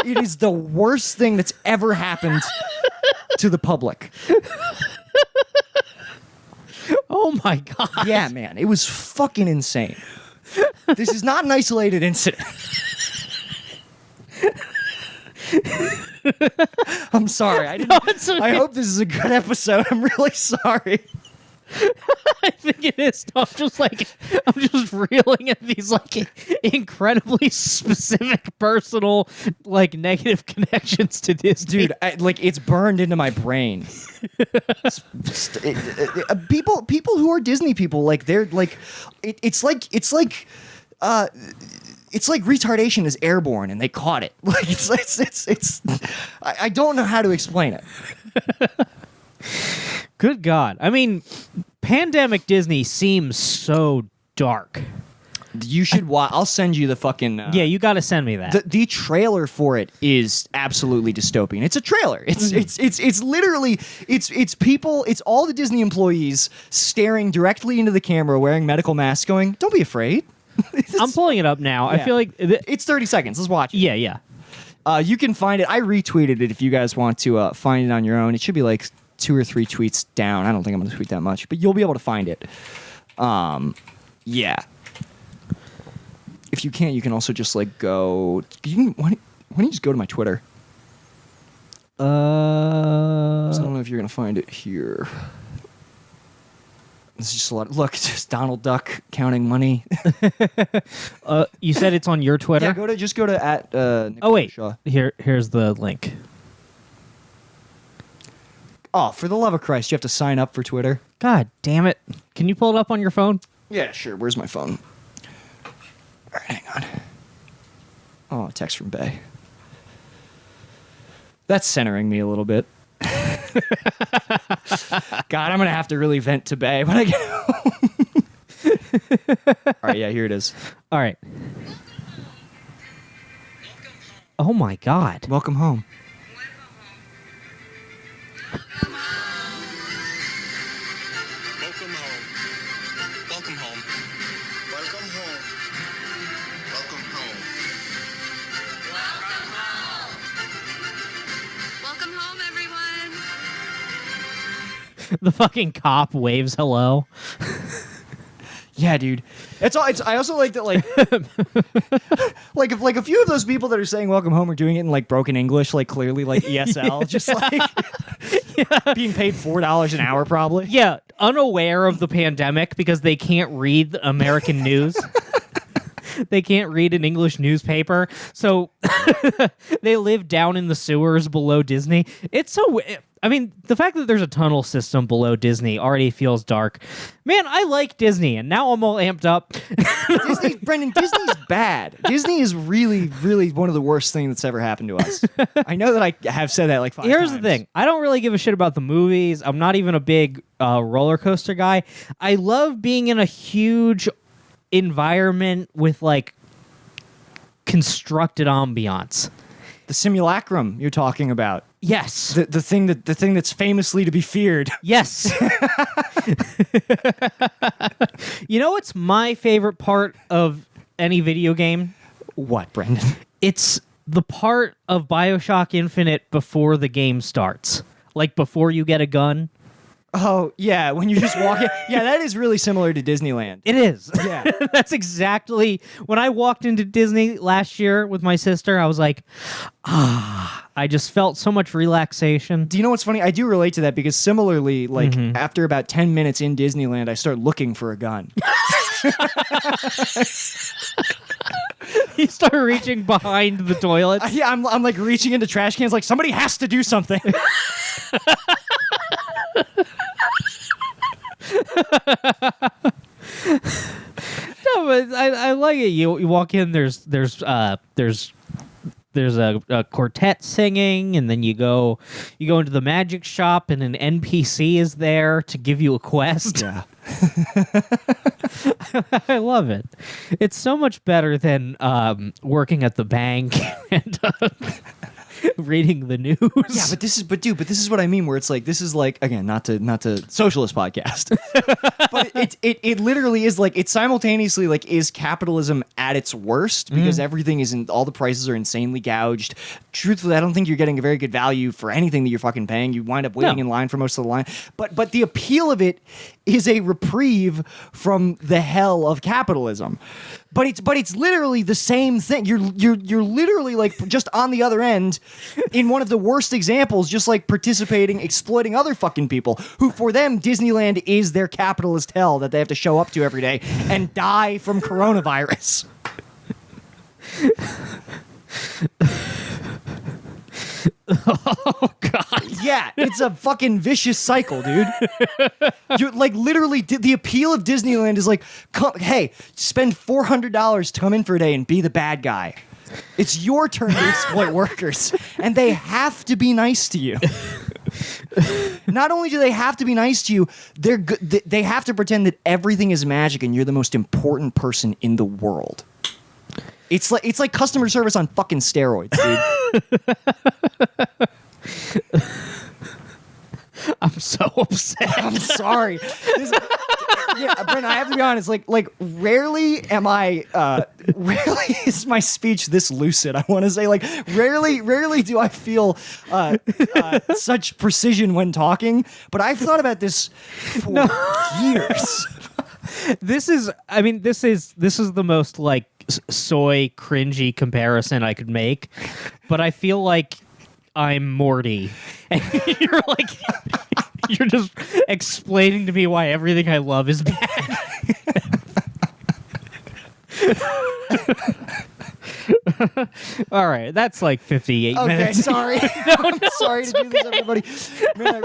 it is the worst thing that's ever happened to the public. Oh my god. Yeah, man, it was fucking insane. This is not an isolated incident. I'm sorry. It's okay. I hope this is a good episode. I'm really sorry. I think it is. I'm just reeling at these like incredibly specific, personal, like negative connections to Disney. Dude, it's burned into my brain. People who are Disney people, like they're like, it's like retardation is airborne and they caught it. Like it's I don't know how to explain it. Good God. I mean, pandemic Disney seems so dark. You should watch. I'll send you the fucking. Yeah, you got to send me that. The trailer for it is absolutely dystopian. It's a trailer. It's literally it's people. It's all the Disney employees staring directly into the camera, wearing medical masks, going, "Don't be afraid." I'm pulling it up now. I Yeah. feel like It's 30 seconds. Let's watch it. yeah. You can find it. I retweeted it if you guys want to find it on your own. It should be like 2 or 3 tweets down. I don't think I'm going to tweet that much, but you'll be able to find it. Yeah. If you can't, you can also just like go. Why don't you just go to my Twitter? 'Cause I don't know if you're going to find it here. This is just a lot. Look, it's just Donald Duck counting money. You said it's on your Twitter? Yeah, go to at. Oh wait, Shaw. here's the link. Oh, for the love of Christ, you have to sign up for Twitter. God damn it! Can you pull it up on your phone? Yeah, sure. Where's my phone? All right, hang on. Oh, text from Bay. That's centering me a little bit. God, I'm gonna have to really vent to Bay when I get home. All right, yeah, here it is. All right. Oh my God! Welcome home. Welcome home. Welcome home. Welcome home. Welcome home. Welcome home, everyone. The fucking cop waves hello. Yeah, dude. It's all. I also like that, like, like a few of those people that are saying "Welcome home" are doing it in like broken English, like clearly like ESL, just like being paid $4 an hour, probably. Yeah, unaware of the pandemic because they can't read American news. they can't read an English newspaper, so they live down in the sewers below Disney. It's so. I mean, the fact that there's a tunnel system below Disney already feels dark. Man, I like Disney, and now I'm all amped up. Brendan, Disney's bad. Disney is really, really one of the worst things that's ever happened to us. I know that I have said that like 5 times. Here's the thing. I don't really give a shit about the movies. I'm not even a big roller coaster guy. I love being in a huge environment with, like, constructed ambiance. The simulacrum you're talking about. Yes. The thing that's famously to be feared. Yes. You know what's my favorite part of any video game? What, Brendan? It's the part of BioShock Infinite before the game starts. Like before you get a gun. Oh, yeah, when you just walk in. Yeah, that is really similar to Disneyland. It is. Yeah. That's exactly when I walked into Disney last year with my sister, I was like, I just felt so much relaxation. Do you know what's funny? I do relate to that because similarly, like, after about 10 minutes in Disneyland, I start looking for a gun. You start reaching behind the toilets. Yeah, I'm like reaching into trash cans like somebody has to do something. No, but I like it. You walk in. There's a quartet singing, and then you go into the magic shop, and an NPC is there to give you a quest. Yeah. I love it. It's so much better than working at the bank and reading the news. Yeah, but this is what I mean. Where it's like this is like again, not to socialist podcast, but it literally is like it simultaneously like is capitalism at its worst because everything all the prices are insanely gouged. Truthfully, I don't think you're getting a very good value for anything that you're fucking paying. You wind up waiting in line for most of the line. But the appeal of it is a reprieve from the hell of capitalism. But it's literally the same thing. You're literally like just on the other end in one of the worst examples, just like participating, exploiting other fucking people who for them Disneyland is their capitalist hell that they have to show up to every day and die from coronavirus. Oh God. Yeah, it's a fucking vicious cycle, dude. You're like literally the appeal of Disneyland is like, hey, spend $400 to come in for a day and be the bad guy. It's your turn to exploit workers, and they have to be nice to you. Not only do they have to be nice to you, they have to pretend that everything is magic and you're the most important person in the world. It's like customer service on fucking steroids, dude. I'm so upset. I'm sorry. Brent, I have to be honest. Like, rarely is my speech this lucid. I want to say, like, rarely do I feel such precision when talking. But I've thought about this for years. This is the most like soy cringy comparison I could make, but I feel like I'm Morty, and you're just explaining to me why everything I love is bad. All right, that's like 58 Okay, minutes. sorry. I'm sorry to do this, everybody. Man,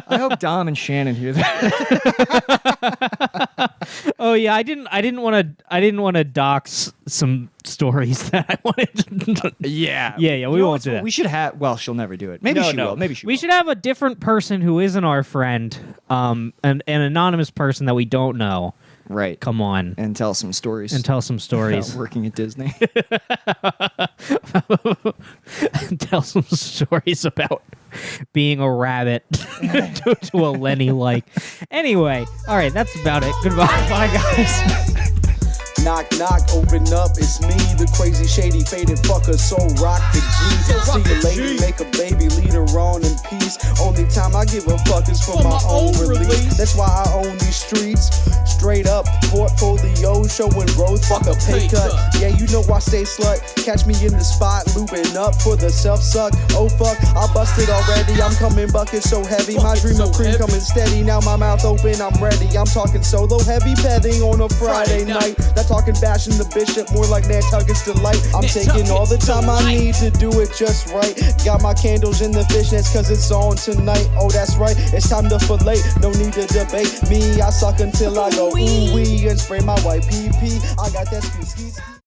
I hope Dom and Shannon hear that. Oh yeah, I didn't want to dox some stories that I wanted to. Yeah. Yeah, we won't do that. We should have. Well, she'll never do it. Maybe she will. Maybe she will. We should have a different person who isn't our friend, an anonymous person that we don't know. Right. Come on. And tell some stories. Tell some stories. About working at Disney. Tell some stories about being a rabbit to a Lenny like. Anyway, all right, that's about it. Goodbye. Bye, guys. Knock, knock, open up, it's me, the crazy, shady, faded fucker, so rock the G. See a lady, make a baby, lead her on in peace. Only time I give a fuck is for my own release. That's why I own these streets. Straight up, portfolio showing growth, fuck a pay cut. Yeah, you know I stay slut. Catch me in the spot, looping up for the self-suck. Oh fuck, I busted already, I'm coming bucket so heavy. My dream of cream coming steady, now my mouth open, I'm ready. I'm talking solo, heavy petting on a Friday night. Not talking bashing the bishop, more like Nantucket's delight. I'm taking all the time I need to do it just right. Got my candles in the fishnets cause it's on tonight. Oh that's right, it's time to fillet, no need to debate me. I suck until I go ooh wee and spray my white pee. I got that ski.